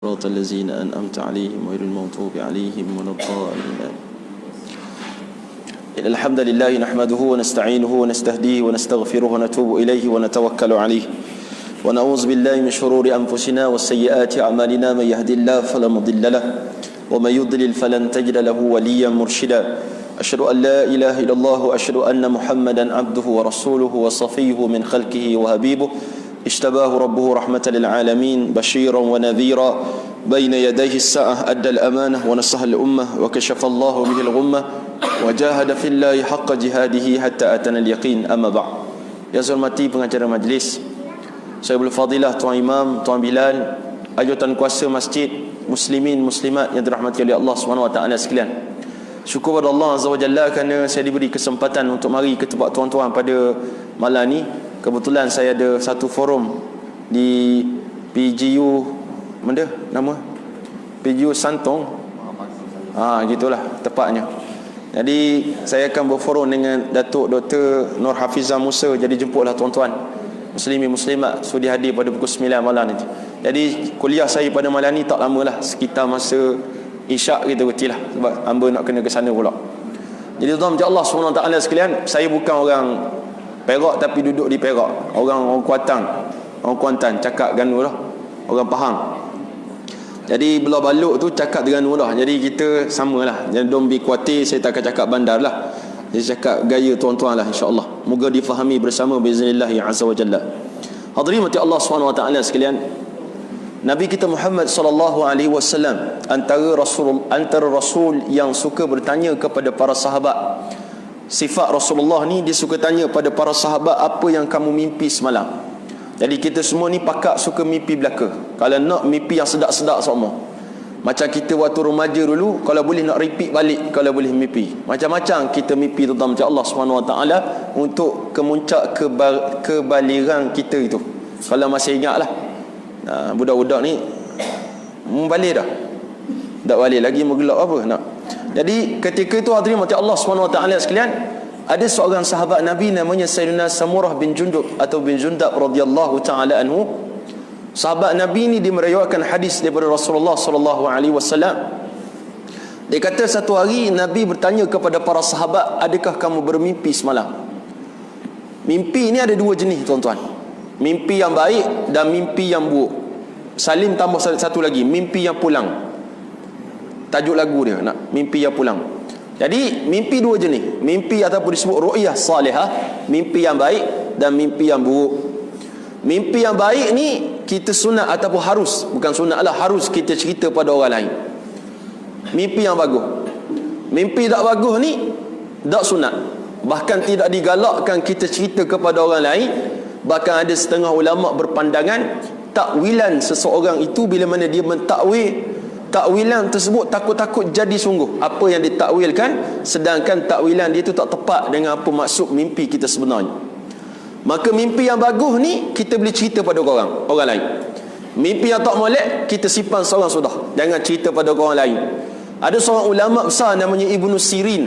صراط الذين أنعمت عليهم غير المغضوب عليهم ولا الضالين. إن الحمد لله نحمده ونستعينه ونستهديه ونستغفره ونتوب إليه ونتوكل عليه ونعوذ بالله من شرور أنفسنا وسيئات أعمالنا. من يهد الله فلا مضل له ومن يضلل فلن تجد له وليا مرشدا. أشهد أن لا إله إلا الله وأشهد أن محمدا عبده ورسوله وصفيه من خلقه وحبيبه. اشتباه ربه رحمة للعالمين بشيرا ونذيرا بين يديه الساعة أدى الأمانة ونصح الأمة وكشف الله به الغمة وجاهد في الله حق جهاده حتى أتانا اليقين. أما بعد. Yang saya hormati pengacara majlis, saya berfadilah Tuan Imam, Tuan Bilal, ajutan kuasa masjid, muslimin muslimat yang dirahmati oleh Allah SWT sekalian. Syukur kepada Allah Azza wa Jalla kerana saya diberi kesempatan untuk mari ke tempat tuan-tuan pada malam ni. Kebetulan saya ada satu forum di PGU, mana nama? PGU Santong. Gitulah tepatnya. Jadi saya akan berforum dengan Datuk Dr. Nur Hafizah Musa. Jadi jemputlah tuan-tuan muslimin muslimat sudi hadir pada pukul 9 malam nanti. Jadi kuliah saya pada malam ni tak lama lah, sekitar masa Isyak kita berhenti lah, sebab hamba nak kena ke sana pula. Jadi tuan-tuan Allah SWT sekalian, saya bukan orang Perak tapi duduk di Perak. Orang Kuantan cakap Ganu lah, orang Pahang. Jadi belah baluk tu cakap Terengganu lah. Jadi kita samalah. Jadi don't be khawatir, saya tak akan cakap bandar lah. Jadi cakap gaya tuan-tuan lah, insya-Allah. Moga difahami bersama biiznillah azza wa jalla. Hadirin mati Allah SWT sekalian, Nabi kita Muhammad sallallahu alaihi wasallam antara rasul yang suka bertanya kepada para sahabat. Sifat Rasulullah ni, dia suka tanya pada para sahabat, apa yang kamu mimpi semalam. Jadi kita semua ni pakak suka mimpi belaka. Kalau nak mimpi yang sedap-sedap semua. Macam kita waktu remaja dulu, kalau boleh nak repeat balik, kalau boleh mimpi. Macam-macam kita mimpi tentang Allah SWT untuk kemuncak kebaliran kita itu. Kalau masih ingat lah. Budak-budak ni balik dah. Tak balik lagi menggelak apa nak. Jadi ketika itu hadirin mati Allah SWT sekalian, ada seorang sahabat Nabi namanya Sayyidina Samurah bin Jundub atau bin Jundab radhiyallahu taala anhu. Sahabat Nabi ni dia meriwayatkan hadis daripada Rasulullah sallallahu alaihi wasallam. Dia kata satu hari Nabi bertanya kepada para sahabat, adakah kamu bermimpi semalam? Mimpi ni ada dua jenis tuan-tuan. Mimpi yang baik dan mimpi yang buruk. Salim tambah satu lagi, mimpi yang pulang. Tajuk lagu dia nak mimpi yang pulang. Jadi mimpi dua jenis, mimpi ataupun disebut ru'yah salihah, mimpi yang baik dan mimpi yang buruk. Mimpi yang baik ni kita sunat ataupun harus, bukan sunat lah, harus kita cerita pada orang lain. Mimpi yang bagus. Mimpi tak bagus ni tak sunat, bahkan tidak digalakkan kita cerita kepada orang lain. Bahkan ada setengah ulama berpandangan takwilan seseorang itu bila mana dia mentakwil, takwilan tersebut takut-takut jadi sungguh apa yang ditakwilkan, sedangkan takwilan dia itu tak tepat dengan apa maksud mimpi kita sebenarnya. Maka mimpi yang bagus ni kita boleh cerita pada orang lain. Mimpi yang tak molek kita simpan seorang sudah, jangan cerita pada orang lain. Ada seorang ulama besar namanya Ibnu Sirin.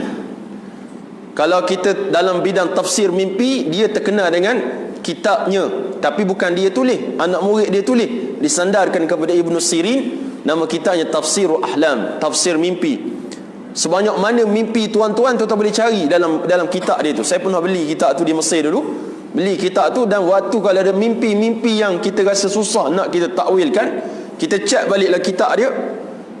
Kalau kita dalam bidang tafsir mimpi, dia terkenal dengan kitabnya, tapi bukan dia tulis, anak murid dia tulis, disandarkan kepada Ibnu Sirin. Nama kitabnya Tafsirul Ahlam, tafsir mimpi. Sebanyak mana mimpi tuan-tuan tu tak boleh cari dalam kitab dia tu. Saya pernah beli kitab tu di Mesir dulu. Beli kitab tu, dan waktu kalau ada mimpi-mimpi yang kita rasa susah nak kita takwilkan, kita cek baliklah kitab dia.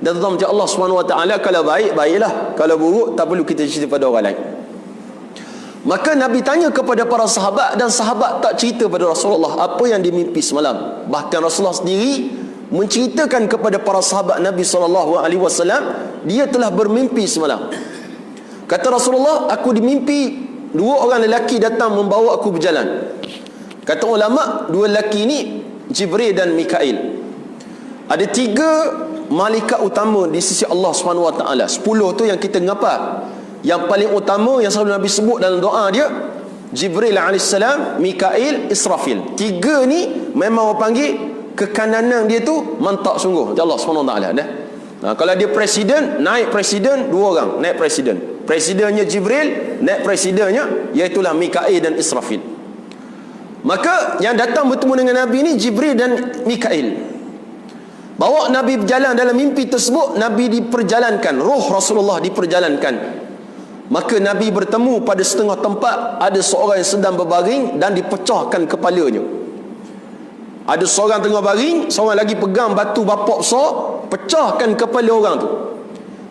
Dan tuan-tuan Allah SWT, kalau baik, baiklah. Kalau buruk, tak perlu kita cerita pada orang lain. Maka Nabi tanya kepada para sahabat, dan sahabat tak cerita pada Rasulullah apa yang dimimpi semalam. Bahkan Rasulullah sendiri menceritakan kepada para sahabat Nabi SAW, dia telah bermimpi semalam. Kata Rasulullah, aku dimimpi dua orang lelaki datang membawa aku berjalan. Kata ulama, dua lelaki ini Jibril dan Mikail. Ada 3 malaikat utama di sisi Allah SWT. 10 tu yang kita ngapa. Yang paling utama yang selalu Nabi sebut dalam doa dia, Jibril AS, Mikail, Israfil. 3 ni memang orang panggil kekananan dia tu mantap sungguh Allah SWT dah. Kalau dia presiden, naik presiden 2 orang naik presiden. Presidennya Jibril, naik presidennya iaitulah Mikail dan Israfil. Maka yang datang bertemu dengan Nabi ni Jibril dan Mikail. Bawa Nabi berjalan dalam mimpi tersebut, Nabi diperjalankan, roh Rasulullah diperjalankan. Maka Nabi bertemu pada setengah tempat ada seorang yang sedang berbaring dan dipecahkan kepalanya. Ada seorang tengah baring, seorang lagi pegang batu bapak besar, pecahkan kepala orang tu.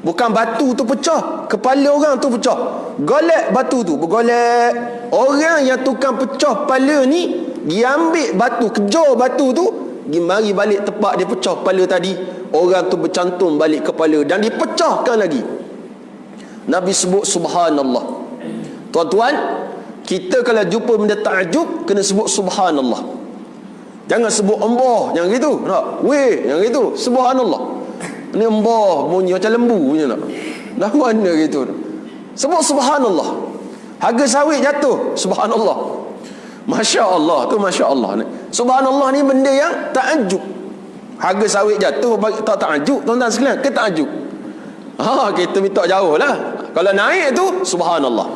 Bukan batu tu pecah, kepala orang tu pecah. Golek batu tu, bergolek. Orang yang tukang pecah kepala ni, dia ambil batu, kejar batu tu, dia mari balik tempat dia pecah kepala tadi. Orang tu bercantum balik kepala dan dipecahkan lagi. Nabi sebut subhanallah. Tuan-tuan, kita kalau jumpa benda takjub, kena sebut subhanallah. Jangan sebut Allah, jangan gitu. Nak, weh, jangan gitu. Subhanallah. Ni Allah bunyi macam lembu punya nak. Dah mana gitu. Sebut subhanallah. Harga sawit jatuh, subhanallah. Masya Allah tu, Masya Allah. Subhanallah ni benda yang takjub. Harga sawit jatuh, tak takjub tuan-tuan sekalian, ke takjub? Kita minta jauh lah. Kalau naik tu subhanallah.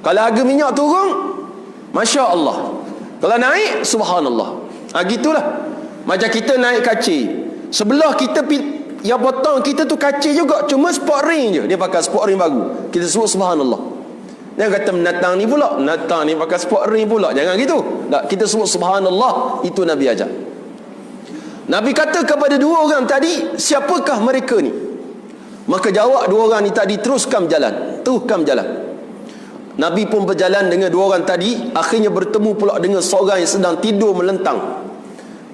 Kalau harga minyak turun, Masya Allah. Kalau naik, subhanallah. Gitulah. Macam kita naik kacir, sebelah kita yang potong kita tu kacir juga, cuma sport ring je. Dia pakai sport ring baru, kita sebut subhanallah. Jangan kata menatang ni pula, menatang ni pakai sport ring pula. Jangan gitu. Tak, kita sebut subhanallah. Itu Nabi ajar. Nabi kata kepada dua orang tadi, siapakah mereka ni? Maka jawab dua orang ni tadi, teruskan berjalan. Teruskan berjalan. Nabi pun berjalan dengan dua orang tadi. Akhirnya bertemu pula dengan seorang yang sedang tidur melentang.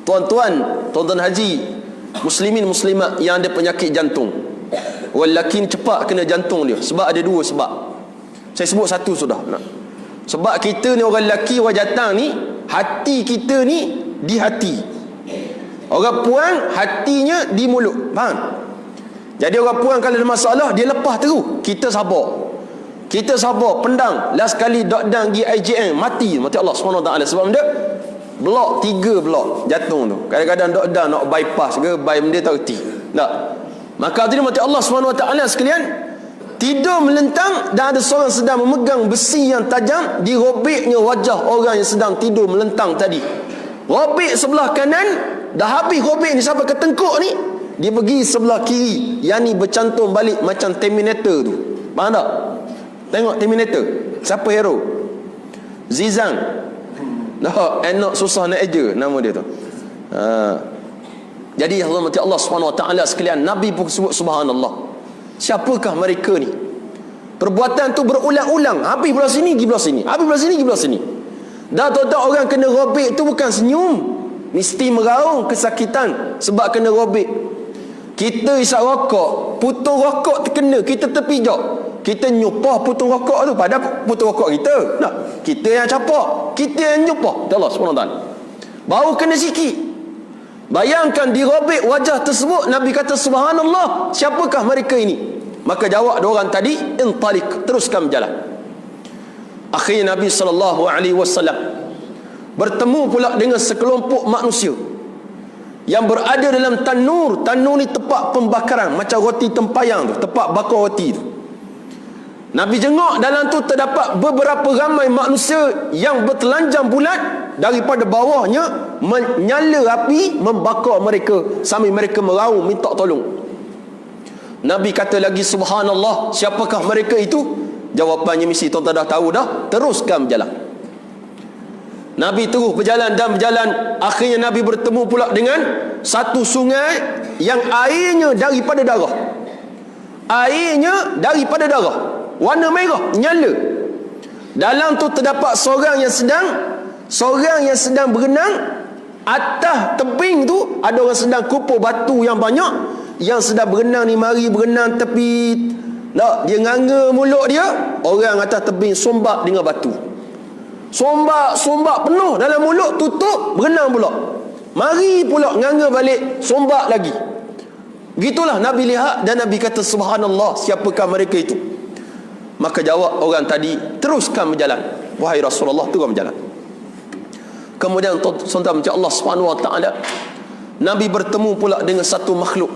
Tuan-tuan haji, muslimin muslimat yang ada penyakit jantung, orang lelaki ni cepat kena jantung dia. Sebab ada dua sebab. Saya sebut satu sudah. Sebab kita ni orang lelaki, orang jantan ni, hati kita ni di hati. Orang puan hatinya di mulut. Faham? Jadi orang puan kalau ada masalah, dia lepas terus. Kita sabar. Kita sabar, pendang. Last kali dokdan pergi IJN, mati Allah SWT. Sebab benda blok, 3 blok jantung tu. Kadang-kadang dokdan nak bypass ke, by benda tak reti. Tak. Maka hadirin mati Allah SWT sekalian, tidur melentang dan ada seorang sedang memegang besi yang tajam, dirobeknya wajah orang yang sedang tidur melentang tadi. Robek sebelah kanan, dah habis robek ni sampai ke tengkuk ni, dia pergi sebelah kiri, yang ni bercantum balik macam Terminator tu. Faham tak? Tengok Terminator, siapa hero? Zizang. Enak susah nak eja nama dia tu. Jadi Allah SWT sekalian, Nabi pun sebut subhanallah. Siapakah mereka ni? Perbuatan tu berulang-ulang, habis belah sini pergi belah sini, habis belah sini pergi belah sini. Dah tahu-tahu orang kena robek tu bukan senyum, mesti meraung kesakitan sebab kena robek. Kita isap rokok, putung rokok terkena, kita terpijak, kita nyupah putung rokok tu, padahal putung rokok kita. Nah, kita yang capak, kita yang nyupah. Allah SWT baru kena sikit. Bayangkan dirobek wajah tersebut. Nabi kata subhanallah, siapakah mereka ini? Maka jawab dua orang tadi, intalik, teruskan berjalan. Akhirnya Nabi SAW bertemu pula dengan sekelompok manusia yang berada dalam tanur. Tanur ni tempat pembakaran, macam roti tempayang tu, tempat bakar roti tu. Nabi jengok dalam tu terdapat beberapa ramai manusia yang bertelanjang bulat, daripada bawahnya menyala api membakar mereka sambil mereka meraung minta tolong. Nabi kata lagi subhanallah, siapakah mereka itu? Jawapannya mesti tuan-tuan dah tahu dah. Teruskan berjalan. Nabi terus berjalan dan berjalan. Akhirnya Nabi bertemu pula dengan satu sungai yang airnya daripada darah. Airnya daripada darah, warna merah, nyala. Dalam tu terdapat seorang yang sedang berenang. Atas tebing tu ada orang sedang kumpul batu yang banyak. Yang sedang berenang ni mari berenang tepi. Tak, dia nganga mulut dia. Orang atas tebing sombak dengan batu. Sombak penuh dalam mulut, tutup, berenang pula. Mari pula nganga balik, sombak lagi. Gitulah Nabi lihat dan Nabi kata subhanallah, siapakah mereka itu? Maka jawab orang tadi, teruskan berjalan. Wahai Rasulullah, teruskan berjalan. Kemudian tuan-tuan macam Allah SWT, Nabi bertemu pula dengan satu makhluk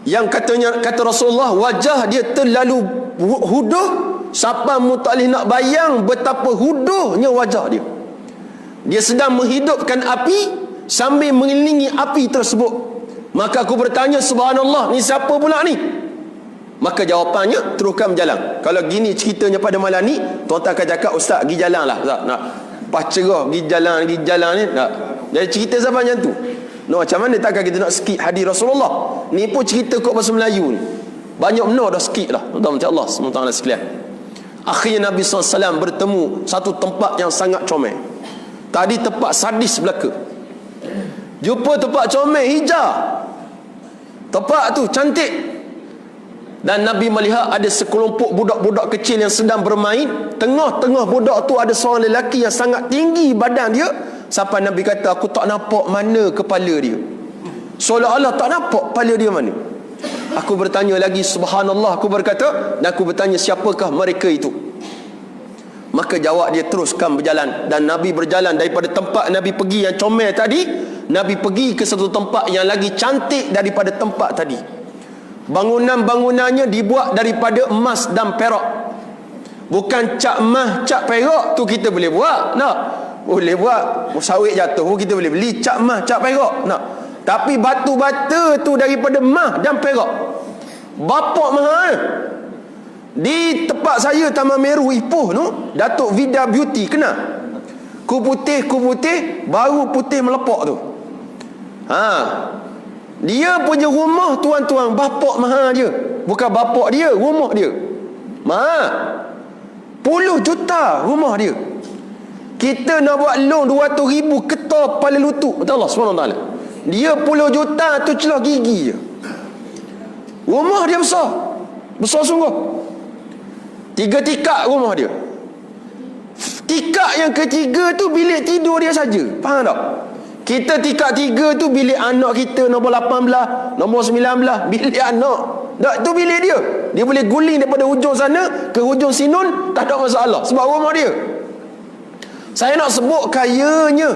yang kata Rasulullah, wajah dia terlalu huduh sampai mu tak boleh nak bayang betapa huduhnya wajah dia. Dia sedang menghidupkan api sambil mengelilingi api tersebut. Maka aku bertanya, subhanallah, ni siapa pula ni? Maka jawapannya, teruskan berjalan. Kalau gini ceritanya pada malam ni, tuan-tuan akan cakap, ustaz pergi jalan lah, ustaz nak pas cerah pergi jalan ni tak. Jadi cerita siapa macam tu? No, macam mana takkan kita nak skip hadis Rasulullah? Ni pun cerita kok bahasa Melayu ni. Banyak benar dah skip lah. Tuan-tuan macam Allah SWT sekalian. Akhirnya Nabi SAW bertemu satu tempat yang sangat comel. Tadi tempat sadis belaka. Jumpa tempat comel, hijau. Tempat tu cantik. Dan Nabi melihat ada sekelompok budak-budak kecil yang sedang bermain. Tengah-tengah budak tu ada seorang lelaki yang sangat tinggi badan dia. Sampai Nabi kata, aku tak nampak mana kepala dia. Seolah-olah tak nampak kepala dia mana. Aku bertanya lagi, subhanallah, aku berkata, dan aku bertanya, siapakah mereka itu? Maka jawab dia, teruskan berjalan. Dan Nabi berjalan daripada tempat Nabi pergi yang comel tadi, Nabi pergi ke satu tempat yang lagi cantik daripada tempat tadi. Bangunan-bangunannya dibuat daripada emas dan perak. Bukan cap emas, cap perak tu kita boleh buat. Nak? Boleh buat. Sawit jatuh pun kita boleh beli cap emas, cap perak. Nak? Tapi batu bata tu daripada emas dan perak. Bapak mahal. Di tempat saya Taman Meru Ipoh tu, Datuk Vida Beauty kenal? Ku putih, baru putih melepak tu. Dia punya rumah tuan-tuan, bapak mahal dia. Bukan bapak dia, rumah dia mahal. Puluh juta rumah dia. Kita nak buat loan 200,000 ketar kepala lutut. Betul Allah SWT. Dia 10 juta tu celah gigi je. Rumah dia besar. Besar sungguh. 3 tikak rumah dia. Tikak yang ketiga tu bilik tidur dia saja. Faham tak? Kita tikak 3 tu bilik anak kita, nombor 18, nombor 19, bilik anak. Tak, tu bilik dia. Dia boleh guling daripada hujung sana ke hujung sinun, tak ada masalah. Sebab rumah dia. Saya nak sebut kayanya.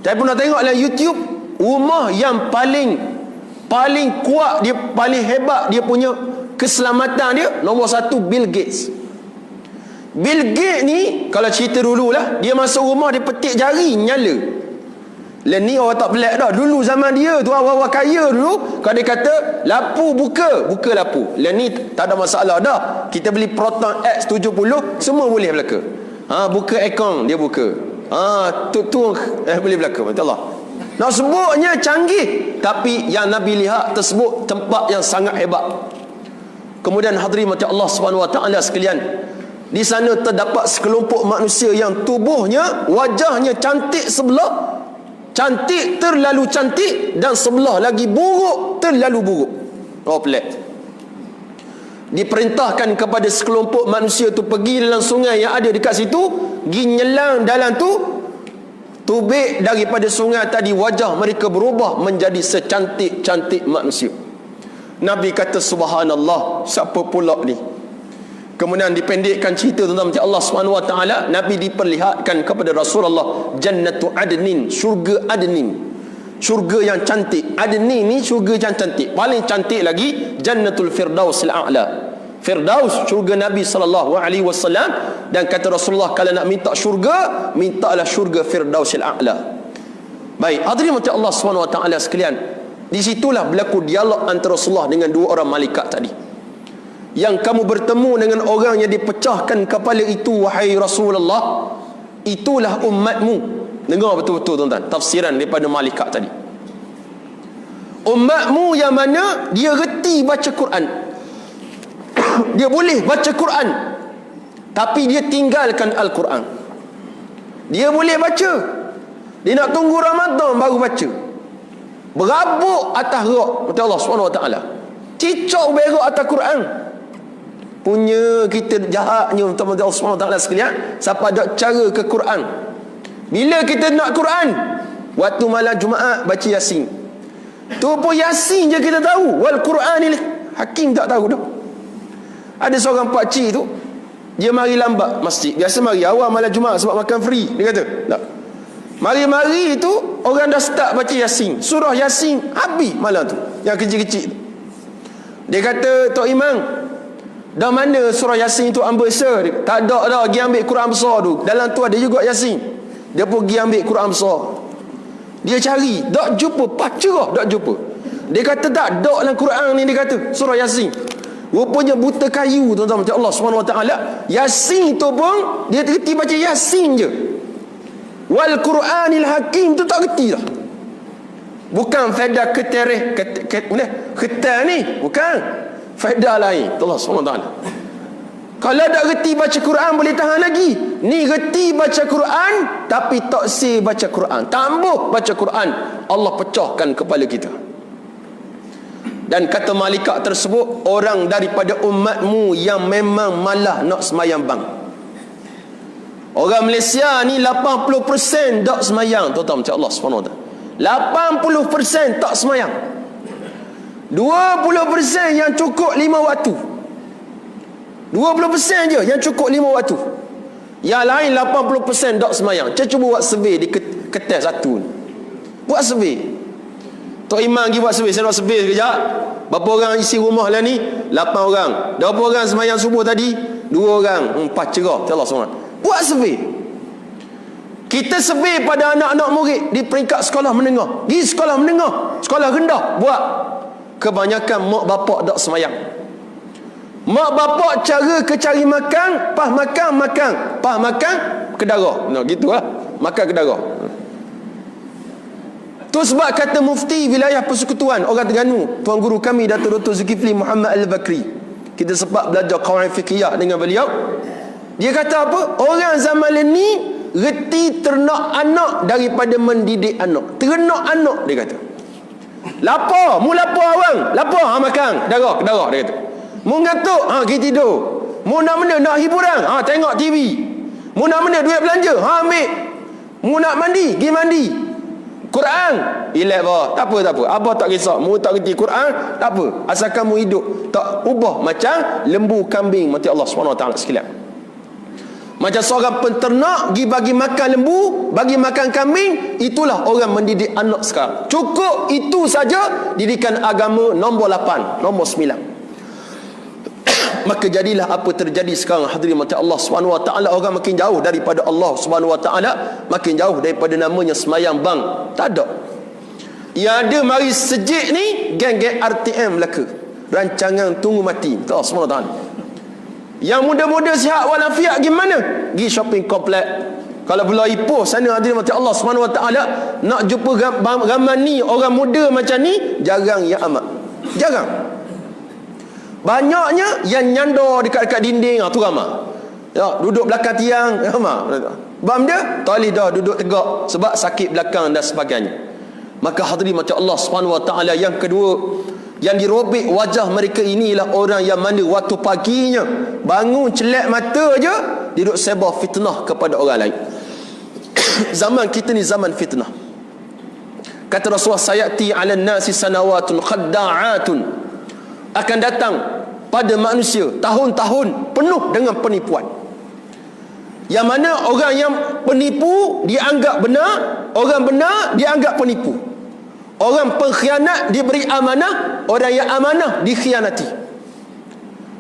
Saya pun nak tengok dalam YouTube, rumah yang paling kuat, dia paling hebat, dia punya keselamatan dia, nombor 1 Bill Gates. Bill Gates ni, kalau cerita dululah, dia masuk rumah, dia petik jari, nyala. Lah ni orang tak pelik dah. Dulu zaman dia tu, orang-orang kaya dulu, kalau dia kata lapu buka lapu. Lah ni tak ada masalah dah. Kita beli Proton X70, semua boleh belaka. Buka akaun, dia buka. Boleh belaka. Betul Allah. Nak sebutnya canggih, tapi yang Nabi lihat tersebut tempat yang sangat hebat. Kemudian hadirin mati Allah SWT sekalian, di sana terdapat sekelompok manusia yang tubuhnya, wajahnya cantik sebelah, cantik terlalu cantik, dan sebelah lagi buruk terlalu buruk. Pelik. Diperintahkan kepada sekelompok manusia tu pergi dalam sungai yang ada dekat situ, pergi nyelang dalam tu. Tubik daripada sungai tadi, wajah mereka berubah menjadi secantik-cantik manusia. Nabi kata, subhanallah, siapa pula ni? Kemudian dipendekkan cerita tentang Allah SWT. Nabi diperlihatkan kepada Rasulullah Jannatu Adnin, syurga Adnin, syurga yang cantik. Adnin ni syurga yang cantik. Paling cantik lagi Jannatul Firdausil A'la. Firdaus, syurga Nabi SAW. Dan kata Rasulullah, kalau nak minta syurga, mintalah syurga Firdausil A'la. Baik, hadirin mati Allah SWT sekalian, di situlah berlaku dialog antara Rasulullah dengan 2 orang malaikat tadi. Yang kamu bertemu dengan orang yang dipecahkan kepala itu, wahai Rasulullah, itulah umatmu. Dengar betul-betul tuan-tuan tafsiran daripada malaikat tadi. Umatmu yang mana dia reti baca Quran, dia boleh baca Quran, tapi dia tinggalkan Al-Quran. Dia boleh baca, dia nak tunggu Ramadan baru baca. Berabuk atas rak, kata Allah SWT. Cicak berak atas Quran. Punya kita jahatnya teman-teman Allah SWT sekalian, siapa ada cara ke Quran. Bila kita nak Quran, waktu malam Jumaat baca Yasin. Tu pun Yasin je kita tahu. Wal Quranil Hakim tak tahu dah. Ada seorang pakcik tu, dia mari lambat masjid. Biasa mari awal malam Jumaat sebab makan free, dia kata. Tak. Mari-mari tu orang dah start baca Yasin. Surah Yasin habis malam tu, yang kecil-kecil tu. Dia kata, Tok Imam, dah mana surah Yasin tu ambil besar? Tak ada dah, pergi ambil Quran besar tu. Dalam tu ada juga Yasin. Dia pergi ambil Quran besar. Dia cari, tak jumpa, cerah tak jumpa. Dia kata tak, dok dalam Quran ni, dia kata surah Yasin. Rupanya buta kayu, tuan-tuan, macam Allah Subhanahu Wa Taala. Yasin tu pun dia terti baca Yasin je. Wal Quranil Hakim tu tak reti dah. Bukan faedah ketereh ketan ni, bukan. Faedah lain. Allah Subhanahu Wa Taala. Kalau tak reti baca Quran boleh tahan lagi. Ni reti baca Quran tapi tak say baca Quran. Tambah baca Quran, Allah pecahkan kepala kita. Dan kata malaikat tersebut, orang daripada umatmu yang memang malah nak semayang bang. Orang Malaysia ni 80% tak semayang, tuan-tuan, macam Allah SWT. 80% tak semayang. 20% yang cukup 5 waktu. 20% je yang cukup 5 waktu. Yang lain 80% tak semayang. Cuba buat survey di ketas satu ni. Buat survey. Tok Imam pergi buat survey. Saya nak survey sekejap. Berapa orang isi rumah lah ni? 8 orang. Berapa orang semayang subuh tadi? 2 orang. 4 cerah. Allah SWT. Buat survey. Kita survey pada anak-anak murid di peringkat sekolah menengah. Di sekolah menengah, sekolah rendah, buat. Kebanyakan mak bapak tak semayang. Mak bapak cara ke cari makan, pah makan kedara. No, gitu lah. Makan kedara. Tu sebab kata mufti wilayah persekutuan orang Terengganu, Tuan Guru kami Datuk Dr. Zulkifli Muhammad Al-Bakri. Kita sempat belajar qawaid fiqhiyah dengan beliau. Dia kata apa? Orang zaman ni reti ternak anak daripada mendidik anak. Ternak anak, dia kata. Lapar, mu lapar orang. Lapar, makan. Kedara, dia kata. Mu ngantuk, pergi tidur. Mu nak benda, nak hiburan, tengok TV. Mu nak benda, duit belanja, ambil. Mu nak mandi, pergi mandi. Quran, relax bah. Tak apa. Abah tak kisah. Mu tak kerti Quran, tak apa. Asalkan mu hidup tak ubah macam lembu kambing mati Allah SWT sekalian. Macam seorang penternak pergi bagi makan lembu, bagi makan kambing. Itulah orang mendidik anak sekarang. Cukup itu saja didikan agama nombor 8, nombor 9. Maka jadilah apa terjadi sekarang, hadirin mati Allah SWT. Orang makin jauh daripada Allah SWT, makin jauh daripada namanya semayang bang. Tak ada. Yang ada mari sejik ni geng-geng RTM belaka. Rancangan tunggu mati. Allah SWT. Yang muda-muda sihat walafiat gimana? Pergi shopping komplek. Kalau pula Ipoh sana, hadirin mati Allah SWT, nak jumpa ramai ni orang muda macam ni jarang ya amat. Jarang. Banyaknya yang nyandor dekat dinding, tu ramai. Ya, duduk belakang tiang, ramai. Bam dia, tak boleh dah duduk tegak sebab sakit belakang dan sebagainya. Maka hadirin mati Allah SWT, yang kedua, yang dirobek wajah mereka inilah orang yang mana waktu paginya bangun celak mata je dia duduk sebar fitnah kepada orang lain. Zaman kita ni zaman fitnah. Kata Rasulullah, sayati 'alan nasi sanawatun khadda'atun, akan datang pada manusia tahun-tahun penuh dengan penipuan. Yang mana orang yang penipu dianggap benar, orang benar dianggap penipu. Orang pengkhianat diberi amanah, orang yang amanah dikhianati.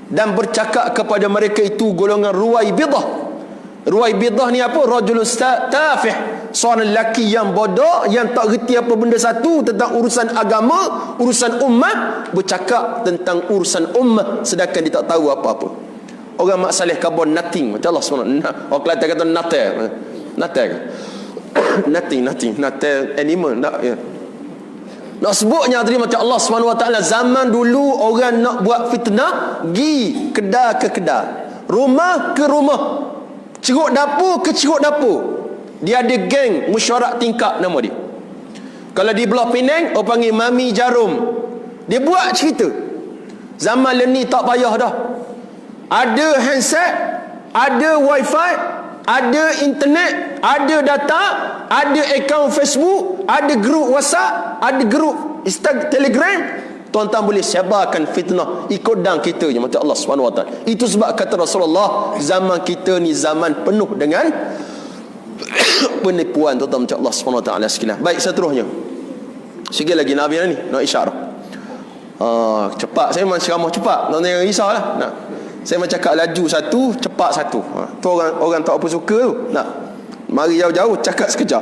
Dan bercakap kepada mereka itu golongan ruwaibidah. Ruwaibidah ni apa? Rajulun tafih, seorang lelaki yang bodoh, yang tak reti apa benda satu tentang urusan agama, urusan ummah, bercakap tentang urusan ummah sedangkan dia tak tahu apa-apa. Orang mak salih karbon nothing, macam Allah SWT. Orang Kelantan kata nothing. Nothing animal, nak ya. Nak sebutnya hadirin macam Allah SWT, zaman dulu orang nak buat fitnah, gi kedai ke kedai, rumah ke rumah, ceruk dapur ke ceruk dapur. Dia ada geng mesyuarat tingkap nama dia. Kalau di Belah Penang, orang panggil Mami Jarum. Dia buat cerita. Zaman ni tak payah dah. Ada handset, ada wifi, ada internet, ada data, ada akaun Facebook, ada grup WhatsApp, ada grup Instagram, Telegram. Tuan-tuan boleh sebarkan fitnah ikut dang kita je macam Allah SWT. Itu sebab kata Rasulullah, zaman kita ni zaman penuh dengan penipuan, tuan-tuan, macam Allah SWT sekalian. Baik, seterusnya. Sikit lagi Nabi ni nak isyarat. Cepat, saya memang ceramah cepat. Tuan-tuan jangan risaulah. Nah, saya macam cakap laju satu, cepat satu. Tu orang tak apa suka tu. Nah, mari jauh-jauh cakap sekejap.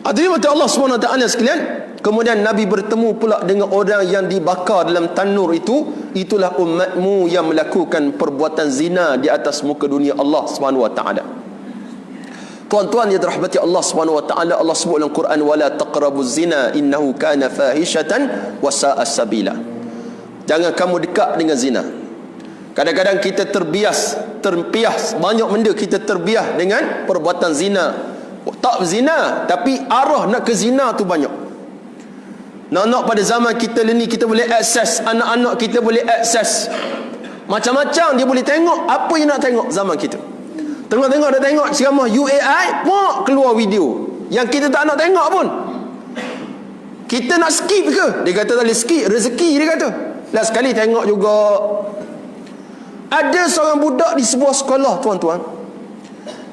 Hadirin Allah SWT sekalian, kemudian Nabi bertemu pula dengan orang yang dibakar dalam tanur itu. Itulah umatmu yang melakukan perbuatan zina di atas muka dunia Allah SWT. Tuan-tuan yang dirahmati Allah SWT, Allah sebut dalam Quran, wala taqrabuz zina innahu kana fahishatan wa sa'a sabila. Jangan kamu dekat dengan zina. Kadang-kadang kita terbias, banyak benda kita terbias dengan perbuatan zina. Tak zina, tapi arah nak ke zina tu banyak. Nak pada zaman kita ni, kita boleh akses, anak-anak kita boleh akses macam-macam, dia boleh tengok apa yang nak tengok zaman kita. Tengok-tengok dah tengok ceramah UAI, keluar video yang kita tak nak tengok pun. Kita nak skip ke? Dia kata tak boleh skip, rezeki dia kata. Last sekali tengok juga. Ada seorang budak di sebuah sekolah, tuan-tuan.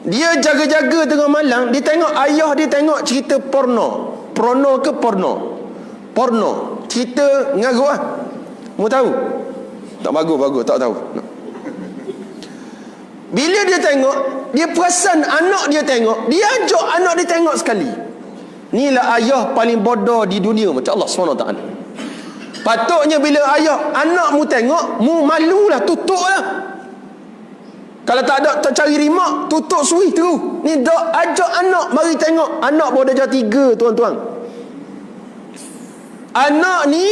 Dia jaga-jaga tengah malam, dia tengok ayah dia tengok cerita porno. Porno ke porno? Porno. Cerita ngarut lah. Mau tahu? Tak bagus, tak tahu. Bila dia tengok, dia perasan anak dia tengok, dia ajak anak dia tengok sekali. Inilah ayah paling bodoh di dunia, macam Allah SWT. Patutnya bila ayah anakmu tengok, mu malulah, tutuplah. Kalau tak ada, tak cari remote, tutup switch tu. Ni dak ajak anak mari tengok. Anak baru darjah 3, tuan-tuan. Anak ni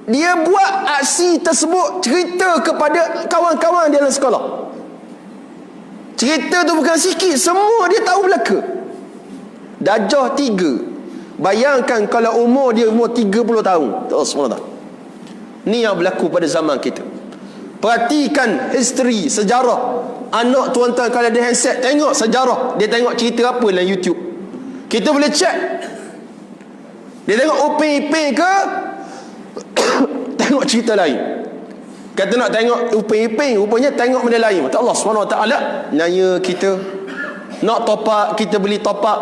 dia buat aksi tersebut, cerita kepada kawan-kawan dia dalam sekolah. Cerita tu bukan sikit, semua dia tahu belaka. Darjah 3. Bayangkan kalau umur dia umur 30 tahun. SWT. Ni yang berlaku pada zaman kita. Perhatikan history, sejarah. Anak tuan-tuan kalau ada handset, tengok sejarah. Dia tengok cerita apa dalam YouTube. Kita boleh check. Dia tengok Upin-Ipin ke tengok cerita lain. Kata nak tengok Upin-Ipin, rupanya tengok benda lain. Kata Allah SWT, nanya kita. Nak top up, kita beli top up.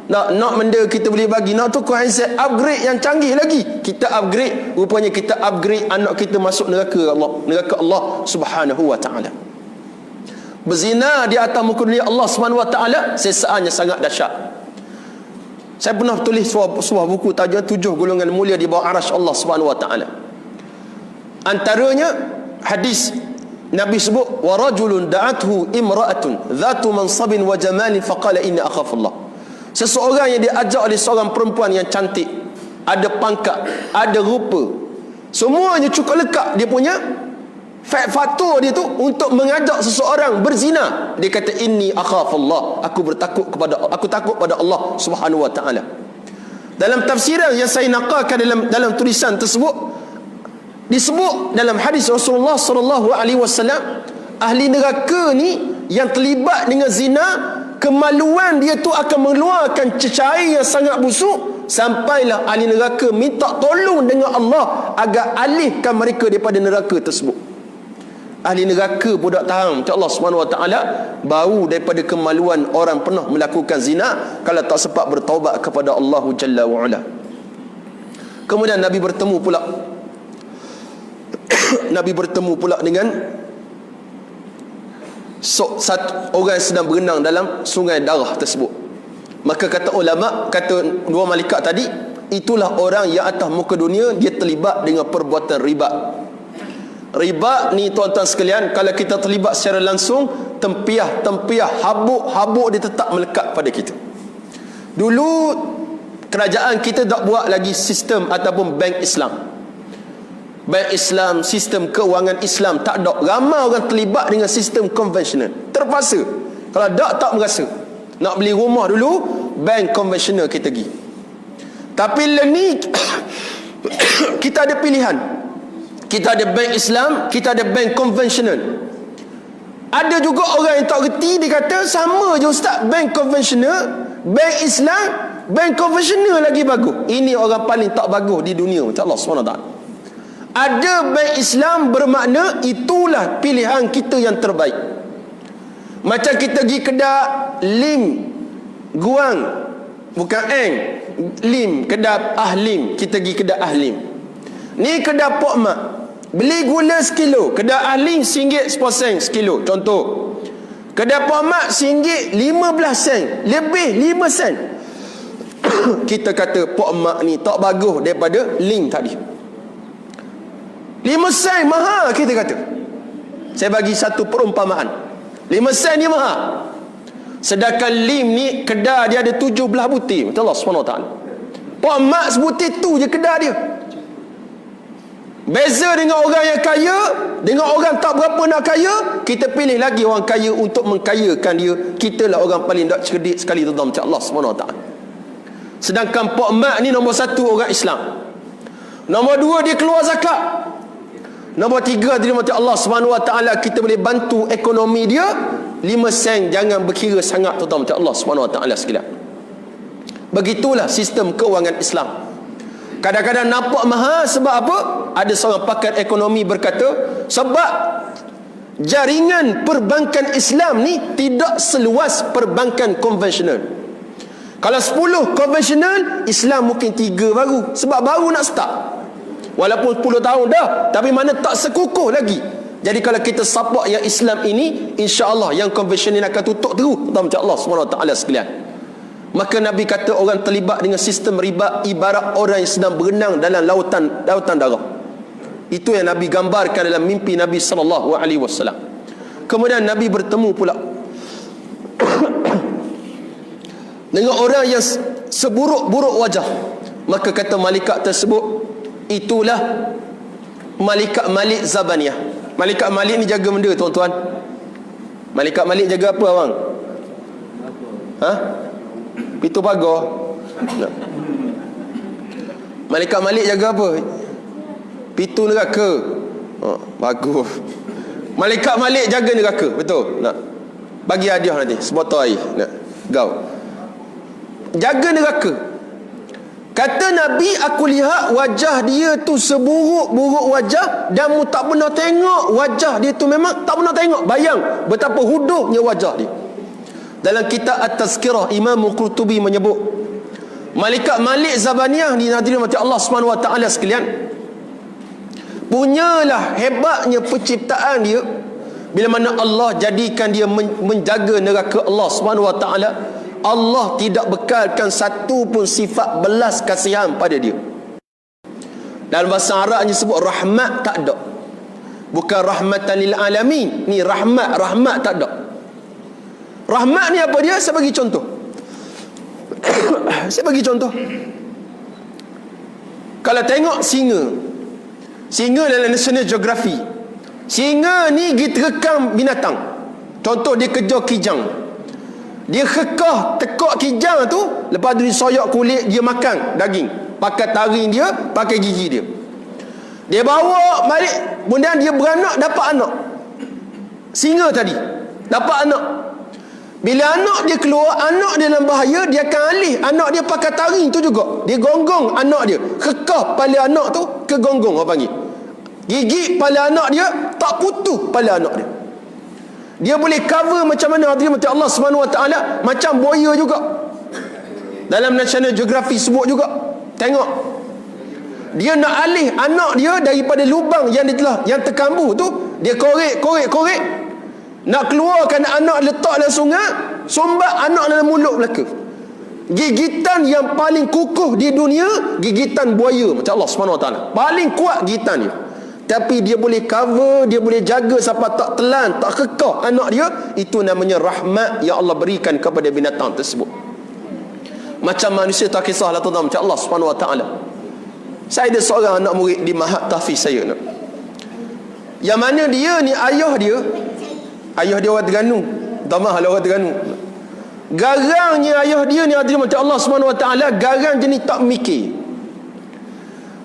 Nak benda kita boleh bagi. Nak tukar handset, upgrade yang canggih lagi, kita upgrade. Rupanya kita upgrade, anak kita masuk neraka Allah Subhanahu wa ta'ala. Berzina di atas muka dunia Allah Subhanahu wa ta'ala sesaannya sangat dahsyat. Saya pernah tulis sebuah buku tajuk 7 golongan mulia di bawah arasy Allah Subhanahu wa ta'ala. Antaranya hadis Nabi sebut, wa rajulun da'athu imra'atun dhatu mansabin wa jamalin faqala inni akhafullah. Seseorang yang diajak oleh seorang perempuan yang cantik, ada pangkat, ada rupa, semuanya cukup lekat dia punya faktor dia tu untuk mengajak seseorang berzina. Dia kata inni akhafullah, aku takut pada Allah Subhanahu wa ta'ala. Dalam tafsiran yang saya nakalkan dalam tulisan tersebut, disebut dalam hadis Rasulullah sallallahu alaihi wasallam, ahli neraka ni yang terlibat dengan zina, kemaluan dia tu akan mengeluarkan cecair yang sangat busuk, sampailah ahli neraka minta tolong dengan Allah agar alihkan mereka daripada neraka tersebut. Ahli neraka budak tahan, Allah Subhanahu wa ta'ala, bau daripada kemaluan orang pernah melakukan zina kalau tak sempat bertaubat kepada Allah Jalla wa Ala. Kemudian Nabi bertemu pula dengan satu orang yang sedang berenang dalam sungai darah tersebut. Maka kata ulama, kata dua malaikat tadi, itulah orang yang atas muka dunia dia terlibat dengan perbuatan riba. Riba ni tuan-tuan sekalian, kalau kita terlibat secara langsung, tempiah, habuk dia tetap melekat pada kita. Dulu kerajaan kita tak buat lagi sistem ataupun bank Islam. Bank Islam, sistem keuangan Islam tak ada. Ramai orang terlibat dengan sistem konvensional. Terpaksa. Kalau tak merasa. Nak beli rumah dulu, bank konvensional kita pergi. Tapi ni kita ada pilihan. Kita ada bank Islam, kita ada bank konvensional. Ada juga orang yang tak reti, dia kata sama je ustaz, bank konvensional, bank Islam, bank konvensional lagi bagus. Ini orang paling tak bagus di dunia, macam Allah SWT. Ada bank Islam bermakna itulah pilihan kita yang terbaik. Macam kita pergi kedai Lim Guang, bukan Eng, Lim, kedai Ahlim. Kita pergi kedai Ahlim. Ni kedai Pok Mak, beli gula sekilo. Kedai Ahlim RM1.10 sekilo, contoh. Kedai Pok Mak RM1.15, lebih 5 sen. kita kata Pok Mak ni tak bagus daripada link tadi. 5 sen mahal kita kata. Saya bagi satu perumpamaan. 5 sen ni mahal. Sedangkan lim ni kedai dia ada 17 butir. Betul Allah SWT. Pok Mak sebutir tu je kedai dia. Beza dengan orang yang kaya, dengan orang tak berapa nak kaya, kita pilih lagi orang kaya untuk mengkayakan dia. Kita lah orang paling tak cerdik sekali tuan-tuan macam Allah SWT. Sedangkan Pok Mak ni nombor 1 orang Islam. Nombor 2 dia keluar zakat. Nombor 3 dia macam Allah SWT, kita boleh bantu ekonomi dia. 5 sen jangan berkira sangat tuan-tuan macam Allah SWT sekalian. Begitulah sistem keuangan Islam. Kadang-kadang nampak mahal sebab apa? Ada seorang pakar ekonomi berkata, sebab jaringan perbankan Islam ni tidak seluas perbankan konvensional. Kalau 10 konvensional, Islam mungkin 3 baru. Sebab baru nak start. Walaupun 10 tahun dah, tapi mana tak sekukuh lagi. Jadi kalau kita support yang Islam ini, insya-Allah yang konvensional akan tutup terus. Macam Allah SWT sekalian. Maka Nabi kata orang terlibat dengan sistem riba ibarat orang yang sedang berenang dalam lautan darah. Itu yang Nabi gambarkan dalam mimpi Nabi SAW. Kemudian Nabi bertemu pula dengan orang yang seburuk-buruk wajah. Maka kata malaikat tersebut, itulah malaikat Malik Zabaniyah. Malaikat Malik ni jaga benda tuan-tuan. Malaikat Malik jaga apa abang? Pintu pagar. Malaikat Malik jaga apa? Pintu neraka. Bagus. Malaikat Malik jaga neraka. Betul? Nak bagi hadiah nanti sebotol air. Nak gau. Jaga neraka. Kata Nabi, aku lihat wajah dia tu seburuk-buruk wajah, dan mu tak pernah tengok wajah dia tu, memang tak pernah tengok. Bayang betapa hudupnya wajah dia. Dalam kitab At-Tazkirah, Imam Qurtubi menyebut, malaikat Malik Zabaniyah ni, hadirin mati Allah SWT sekalian, punyalah hebatnya penciptaan dia. Bila mana Allah jadikan dia menjaga neraka Allah SWT, Allah tidak bekalkan satu pun sifat belas kasihan pada dia. Dalam bahasa Arabnya sebut rahmat, tak ada. Bukan rahmatan lil alamin. Ni rahmat tak ada. Rahmat ni apa dia? Saya bagi contoh. Kalau tengok singa dalam National Geography, singa ni pergi terekam binatang. Contoh dia kejar kijang, dia kekah tekuk kijang tu, lepas tu dia soyak kulit, dia makan daging, pakai taring dia, pakai gigi dia, dia bawa balik. Kemudian dia beranak, dapat anak. Singa tadi dapat anak. Bila anak dia keluar, anak dia dalam bahaya, dia akan alih anak dia pakai taring tu juga. Dia gonggong anak dia, kekah kepala anak tu ke gonggong, orang panggil. Gigit kepala anak dia, tak putus kepala anak dia. Dia boleh cover macam mana, hadirin Allah SWT, macam buaya juga. Dalam National Geography sebut juga. Tengok, dia nak alih anak dia daripada lubang yang terkambuh tu. Dia korek, nak keluarkan anak letak dalam sungai, sumbat anak dalam mulut belaka. Gigitan yang paling kukuh di dunia, gigitan buaya macam Allah SWT. Paling kuat gigitan dia. Tapi dia boleh cover, dia boleh jaga sampai tak telan, tak kekah anak dia. Itu namanya rahmat yang Allah berikan kepada binatang tersebut. Macam manusia tak kisahlah tuan-tuan, macam Allah SWT. Saya ada seorang anak murid di Mahat Tahfiz saya, yang mana dia ni, ayah dia orang Terengganu. Tamah lah orang Terengganu. Garangnya ayah dia ni, hadirin macam Allah SWT, garang jenis tak mikir.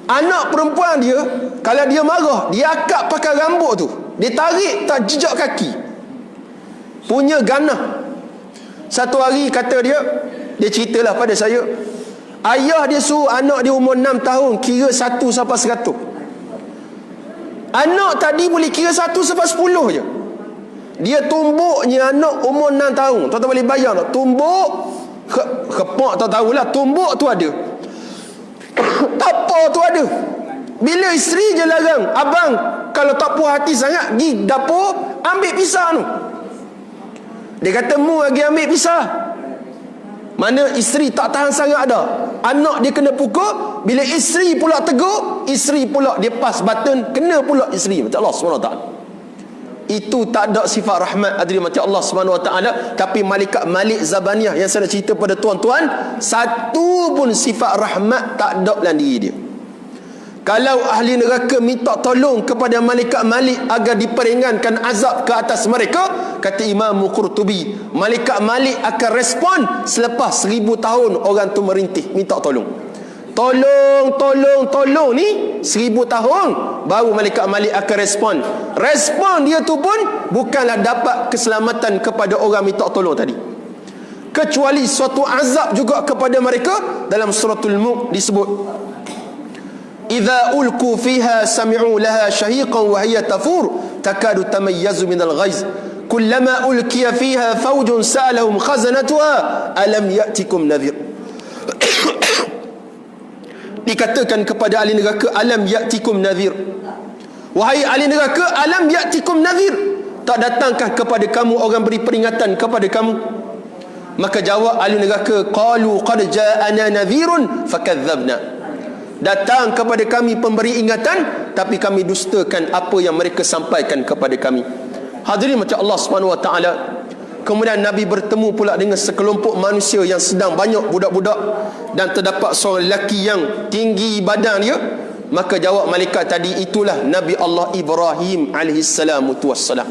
Anak perempuan dia, kalau dia marah, dia akak pakai rambut tu, dia tarik tak jejak kaki. Punya ganah. Satu hari kata dia ceritalah pada saya, ayah dia suruh anak dia umur 6 tahun kira 1 sampai 100. Anak tadi boleh kira 1 sampai 10 je. Dia tumbuknya anak umur 6 tahun. Tuan-tuan boleh bayang tak? Tumbuk kepak, tak tahulah, tumbuk tu ada, tapau tu ada. Bila isteri je larang, abang kalau tak puas hati sangat, pergi dapur ambil pisau tu. Dia kata, mu lagi ambil pisau. Mana isteri tak tahan sangat ada, anak dia kena pukul, bila isteri pula tegur, isteri pula dia pas button, kena pula isteri. Macam Allah SWT. Itu tak ada sifat rahmat hadirin macam Allah SWT. Tapi malaikat Malik Zabaniyah yang saya nak cerita pada tuan-tuan, satu pun sifat rahmat tak ada dalam diri dia. Kalau ahli neraka minta tolong kepada malaikat Malik agar diperingankan azab ke atas mereka, kata Imam Qurtubi, malaikat Malik akan respon selepas 1000 tahun orang tu merintih minta tolong. Tolong ni 1000 tahun baru malaikat Malik akan respon. Respon dia tu pun bukanlah dapat keselamatan kepada orang minta tolong tadi, kecuali suatu azab juga kepada mereka. Dalam suratul Mulk disebut, idza ulqu fiha sami'u laha shahiqan wa hiya tafur takadu tamayyazu minal ghaiz kullama ulqiya fiha fawjun sa'alahum khazanatuha alam ya'tikum nadhir. Dikatakan kepada ahli neraka, alam ya'tikum nadhir, wahai ahli neraka, alam ya'tikum nadhir, tak datangkah kepada kamu orang beri peringatan kepada kamu? Maka jawab ahli neraka, qalu qad ja'ana nadhirun fakadzabna, datang kepada kami pemberi ingatan, tapi kami dustakan apa yang mereka sampaikan kepada kami. Hadirin macam Allah SWT. Kemudian Nabi bertemu pula dengan sekelompok manusia yang sedang banyak budak-budak, dan terdapat seorang lelaki yang tinggi badan dia. Maka jawab malaikat tadi, itulah Nabi Allah Ibrahim alaihissalatu wassalam.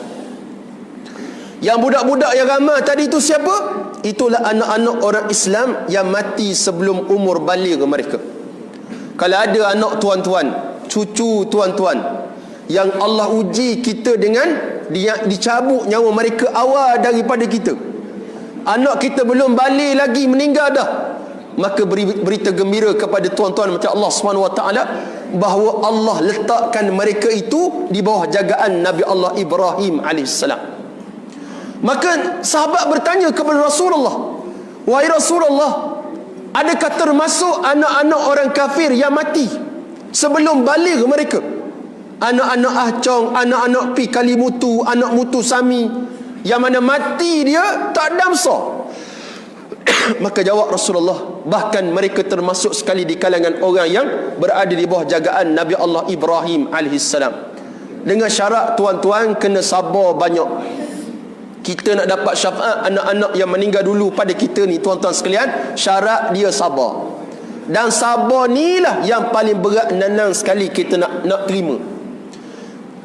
Yang budak-budak yang ramai tadi itu siapa? Itulah anak-anak orang Islam yang mati sebelum umur baligh mereka. Kalau ada anak tuan-tuan, cucu tuan-tuan yang Allah uji kita dengan dia dicabut nyawa mereka awal daripada kita, anak kita belum balik lagi, meninggal dah, maka berita gembira kepada tuan-tuan macam Allah SWT bahawa Allah letakkan mereka itu di bawah jagaan Nabi Allah Ibrahim alaihissalam. Maka sahabat bertanya kepada Rasulullah, wahai Rasulullah, adakah termasuk anak-anak orang kafir yang mati sebelum baligh mereka? Anak-anak ahcong, anak-anak pi kalimutu, anak mutu sami, yang mana mati dia tak damsa. Maka jawab Rasulullah, bahkan mereka termasuk sekali di kalangan orang yang berada di bawah jagaan Nabi Allah Ibrahim alaihissalam. Dengan syarat tuan-tuan kena sabar banyak. Kita nak dapat syafaat anak-anak yang meninggal dulu pada kita ni tuan-tuan sekalian, syarat dia sabar. Dan sabar ni lah yang paling berat nanang sekali kita nak terima.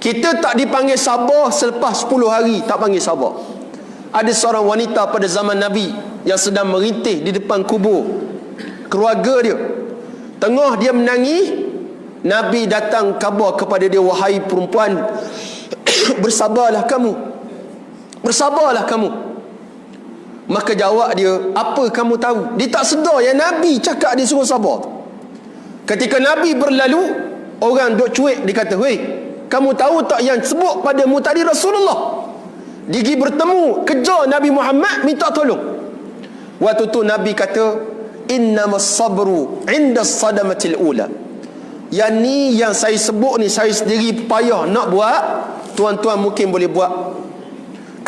Kita tak dipanggil sabar selepas 10 hari, tak panggil sabar. Ada seorang wanita pada zaman Nabi yang sedang merintih di depan kubur keluarga dia. Tengah dia menangis, Nabi datang khabar kepada dia, wahai perempuan, bersabarlah kamu, bersabarlah kamu. Maka jawab dia, apa kamu tahu? Dia tak sedar yang Nabi cakap dia suruh sabar. Ketika Nabi berlalu, orang duk cuik, dia kata, weh, kamu tahu tak yang sebut padamu tadi Rasulullah? Dia pergi bertemu, kejar Nabi Muhammad, minta tolong. Waktu tu Nabi kata, innamas sabru inda sadamatil ula. Yang ni yang saya sebut ni, saya sendiri payah nak buat, tuan-tuan mungkin boleh buat.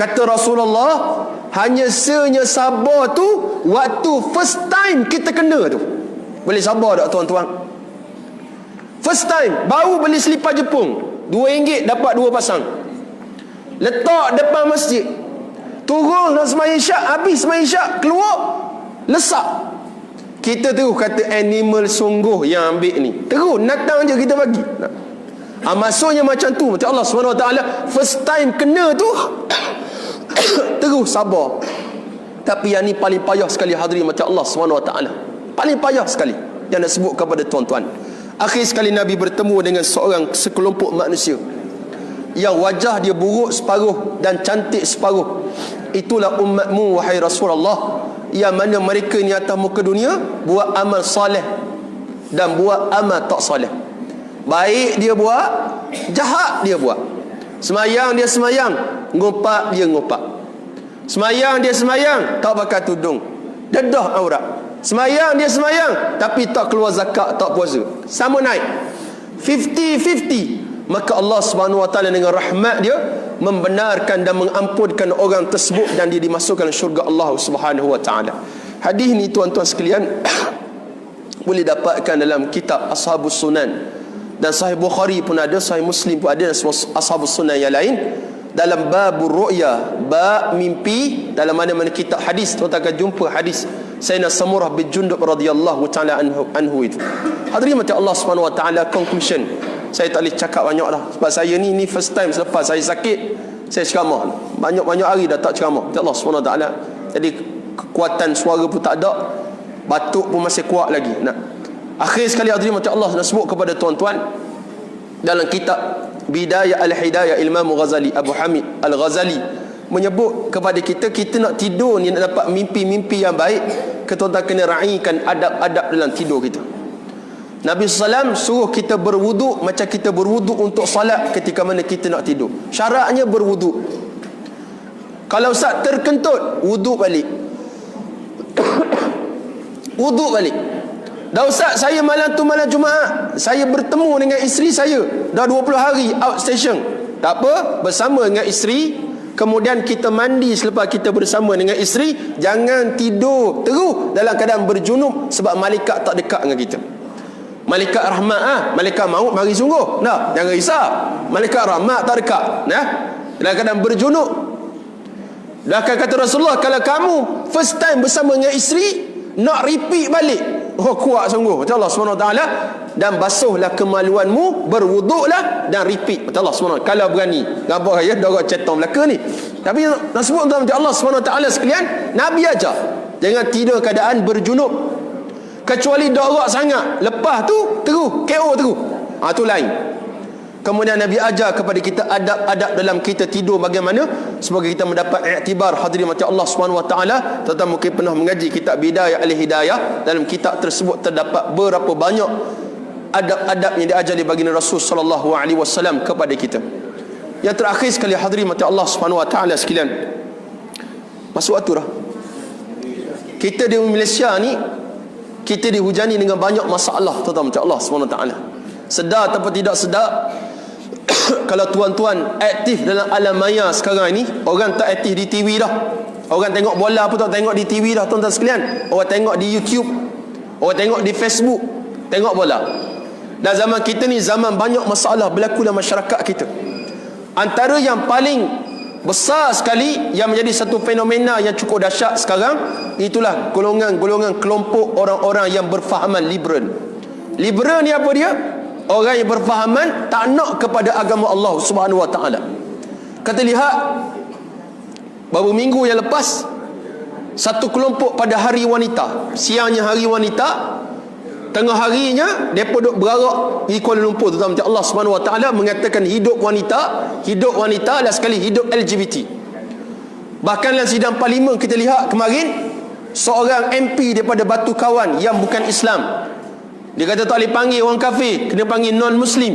Kata Rasulullah, hanya senyap sabar tu waktu first time kita kena tu. Boleh sabar tak tuan-tuan? First time baru beli selipar Jepun, RM2 dapat 2 pasang, letak depan masjid, turun nak sembahyang isyak, habis sembahyang isyak keluar lesak. Kita terus kata animal sungguh yang ambil ni, terus natang je kita bagi. Maksudnya macam tu, macam Allah SWT first time kena tu terus sabar. Tapi yang ni paling payah sekali hadirin macam Allah SWT, paling payah sekali yang nak sebut kepada tuan-tuan. Akhir sekali Nabi bertemu dengan sekelompok manusia yang wajah dia buruk separuh dan cantik separuh. Itulah umatmu wahai Rasulullah, yang mana mereka ni atas muka dunia buat amal soleh dan buat amal tak soleh. Baik dia buat, jahat dia buat. Semayang dia semayang, ngumpat dia ngumpat. Semayang dia semayang, tak pakai tudung, dedah aurat. Semayang dia semayang, tapi tak keluar zakat, tak puasa. Sama naik 50-50. Maka Allah SWT dengan rahmat dia membenarkan dan mengampunkan orang tersebut, dan dia dimasukkan syurga Allah SWT. Hadis ni tuan-tuan sekalian boleh dapatkan dalam kitab Ashabus Sunan, dan Sahih Bukhari pun ada, Sahih Muslim pun ada, dan Ashabus Sunan yang lain. Dalam babur ru'ya, bab mimpi, dalam mana-mana kitab hadis tuan-tuan akan jumpa hadis Sayyidina Samurah bin Jundub radhiyallahu taala anhu itu. Hadirin mati Allah Subhanahu wa taala, conclusion. Saya tak boleh cakap banyak dah, sebab saya ni first time selepas saya sakit saya ceramah. Banyak-banyak hari dah tak ceramah. Allah Subhanahu wa taala. Jadi kekuatan suara pun tak ada, batuk pun masih kuat lagi. Nah, akhir sekali hadirin mati Allah, nak sebut kepada tuan-tuan dalam kitab Bidayah Al-Hidayah Imam Ghazali, Abu Hamid Al-Ghazali menyebut kepada kita, kita nak tidur ni, nak dapat mimpi-mimpi yang baik, kita kena raikan adab-adab dalam tidur kita. Nabi SAW suruh kita berwuduk macam kita berwuduk untuk salat ketika mana kita nak tidur. Syaratnya berwuduk. Kalau Ustaz terkentut, wuduk balik. Wuduk balik. Dah Ustaz, saya malam tu malam Jumaat, saya bertemu dengan isteri saya dah 20 hari outstation. Tak apa, bersama dengan isteri, kemudian kita mandi selepas kita bersama dengan isteri. Jangan tidur terus dalam keadaan berjunub, sebab malaikat tak dekat dengan kita. Malaikat rahmat, malaikat maut mari sungguh. Nah, jangan risau. Malaikat rahmat tak dekat. Nah, dalam keadaan berjunub. Dah kata Rasulullah, kalau kamu first time bersama dengan isteri, nak repeat balik, kuat sungguh, kata Allah SWT. Dan basuhlah kemaluanmu, berwuduklah dan repeat, kata Allah SWT. Kalau berani. Gambar ya, dorang cetong belaka ni. Tapi nak sebut untuk Allah SWT sekalian, Nabi ajar jangan tidur keadaan berjunub, kecuali dorak sangat, lepas tu terus KO terus, tu lain. Kemudian Nabi ajar kepada kita adab-adab dalam kita tidur bagaimana, semoga kita mendapat iktibar. Hadirin mati Allah Subhanahu wa taala, tuan-tuan mungkin pernah mengaji kitab Bidayah Al-Hidayah. Dalam kitab tersebut terdapat berapa banyak adab-adab yang diajari baginda Rasul sallallahu alaihi wasallam kepada kita. Yang terakhir sekali hadirin mati Allah Subhanahu wa taala sekalian, masuk waktu dah. Kita di Malaysia ni, kita dihujani dengan banyak masalah, tuan-tuan mati Allah Subhanahu wa taala. Sedar atau tidak sedar, kalau tuan-tuan aktif dalam alam maya sekarang ini, orang tak aktif di TV dah. Orang tengok bola pun tak tengok di TV dah, tuan-tuan sekalian. Orang tengok di YouTube, orang tengok di Facebook, tengok bola. Dan zaman kita ni zaman banyak masalah berlaku dalam masyarakat kita. Antara yang paling besar sekali yang menjadi satu fenomena yang cukup dahsyat sekarang, itulah golongan-golongan kelompok orang-orang yang berfahaman liberal. Liberal ni apa dia? Orang yang berfahaman tak nak kepada agama Allah Subhanahu wa taala. Kita lihat beberapa minggu yang lepas, satu kelompok pada hari wanita, siangnya hari wanita, tengah harinya depa duk berarak di Kuala Lumpur, tuan-tuan Allah Subhanahu wa taala mengatakan hidup wanita, last sekali hidup LGBT. Bahkan dalam sidang parlimen kita lihat kemarin, seorang MP daripada Batu Kawan yang bukan Islam, dia kata tak boleh panggil orang kafir, kena panggil non-muslim.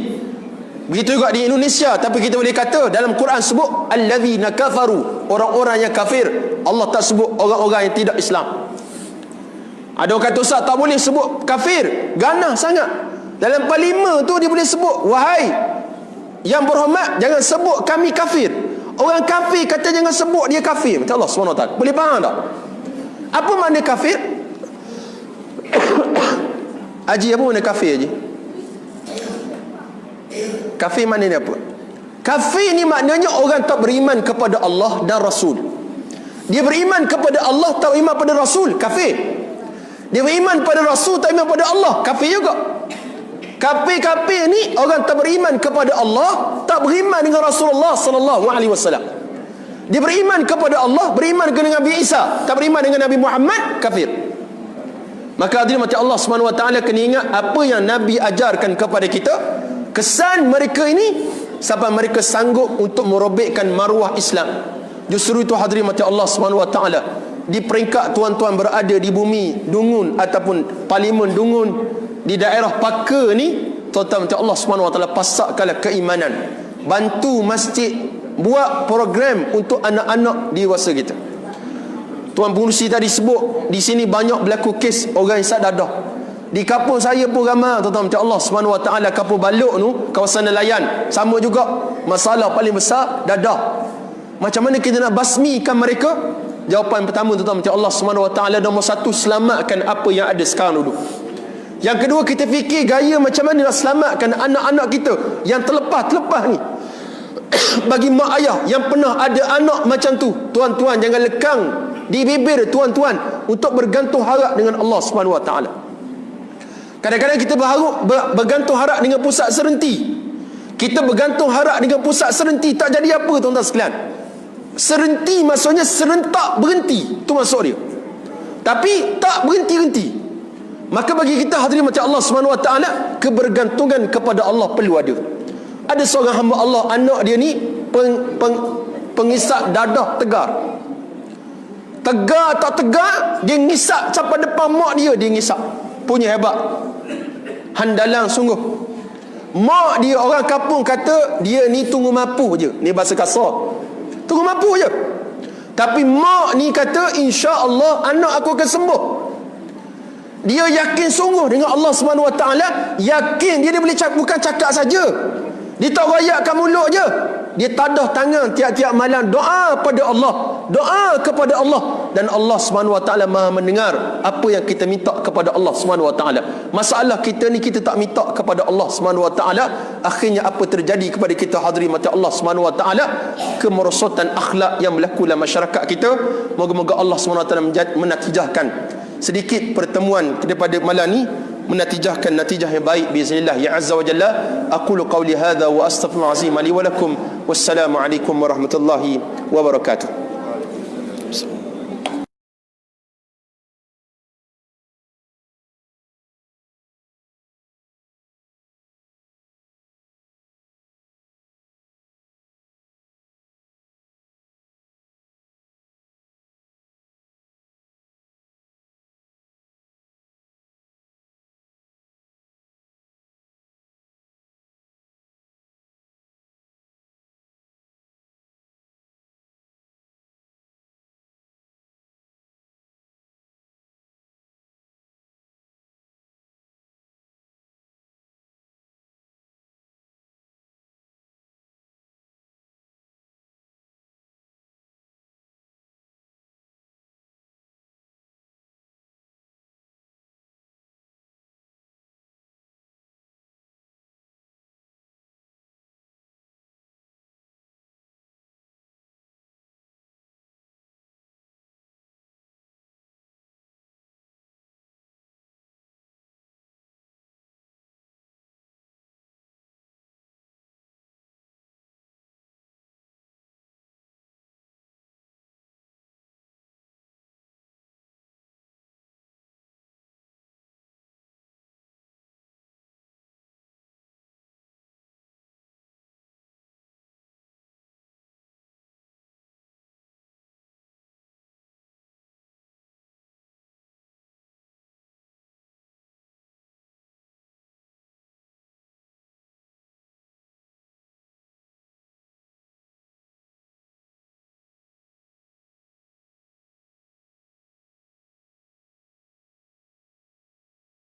Begitu juga di Indonesia. Tapi kita boleh kata dalam Quran sebut allazina kafaru, orang-orang yang kafir. Allah tak sebut orang-orang yang tidak Islam. Ada orang kata Ustaz tak boleh sebut kafir, ganah sangat. Dalam parlimen tu dia boleh sebut, wahai yang berhormat, jangan sebut kami kafir. Orang kafir kata jangan sebut dia kafir, kata Allah SWT. Boleh faham tak? Apa makna kafir? Haji, apa makna kafir Haji? Kafir maknanya apa? Kafir ni maknanya orang tak beriman kepada Allah dan Rasul. Dia beriman kepada Allah, tak beriman pada Rasul, kafir. Dia beriman pada Rasul, tak beriman pada Allah, kafir juga. Kafir-kafir ni orang tak beriman kepada Allah, tak beriman dengan Rasulullah sallallahu alaihi wasallam. Dia beriman kepada Allah, beriman dengan Nabi Isa, tak beriman dengan Nabi Muhammad, kafir. Maka hadirin mati Allah Subhanahu wa taala kena ingat apa yang Nabi ajarkan kepada kita. Kesan mereka ini sampai mereka sanggup untuk merobekkan maruah Islam. Justru itu hadirin mati Allah Subhanahu wa taala, di peringkat tuan-tuan berada di bumi Dungun ataupun parlimen Dungun di daerah Paka ni, tuan-tuan mati Allah Subhanahu wa taala pasakkanlah keimanan. Bantu masjid buat program untuk anak-anak dewasa kita. Tuan Pengurusi tadi sebut, di sini banyak berlaku kes orang isap dadah. Di kampung saya pun ramai, tuan-tuan macam Allah Subhanahu wa taala, kampung Balok tu, kawasan nelayan, sama juga masalah paling besar dadah. Macam mana kita nak basmikan mereka? Jawapan pertama tuan-tuan macam Allah Subhanahu Wa Taala nombor satu, selamatkan apa yang ada sekarang dulu. Yang kedua, kita fikir gaya macam mana nak selamatkan anak-anak kita yang terlepas ni. Bagi mak ayah yang pernah ada anak macam tu, tuan-tuan jangan lekang di bibir tuan-tuan untuk bergantung harap dengan Allah Subhanahu Wa Taala. Kadang-kadang kita bergantung harap dengan pusat serenti. Kita bergantung harap dengan pusat serenti, tak jadi apa tuan-tuan sekalian. Serenti maksudnya serentak berhenti, tu maksud dia. Tapi tak berhenti-henti. Maka bagi kita hadirin macam Allah Subhanahu Wa Taala, kebergantungan kepada Allah perlu ada. Ada seorang hamba Allah, anak dia ni pengisap dadah tegar. Tegar tak tegar, dia ngisap sampai depan mak dia ngisap. Punya hebat. Handalang sungguh. Mak dia, orang kampung kata dia ni tunggu mampu je. Ni bahasa kasar. Tunggu mampu je. Tapi mak ni kata insya-Allah anak aku akan sembuh. Dia yakin sungguh dengan Allah Subhanahu Wa Taala, yakin dia boleh bukan cakap saja. Dia tak rayakkan mulut je. Dia tadah tangan tiap-tiap malam doa pada Allah, doa kepada Allah, dan Allah Subhanahu Wa Taala Maha mendengar apa yang kita minta kepada Allah Subhanahu Wa Taala. Masalah kita ni, kita tak minta kepada Allah Subhanahu Wa Taala, akhirnya apa terjadi kepada kita hadirin mata Allah Subhanahu Wa Taala? Kemerosotan akhlak yang berlaku dalam masyarakat kita. Moga-moga Allah Subhanahu Wa Taala menatijahkan sedikit pertemuan kita pada malam ni, menatijahkan natijah yang baik biiznillah ya azza wa jalla. Aqulu qawli hadha wa astaghfirullahalazim li wa lakum. Wassalamu alaikum warahmatullahi wabarakatuh.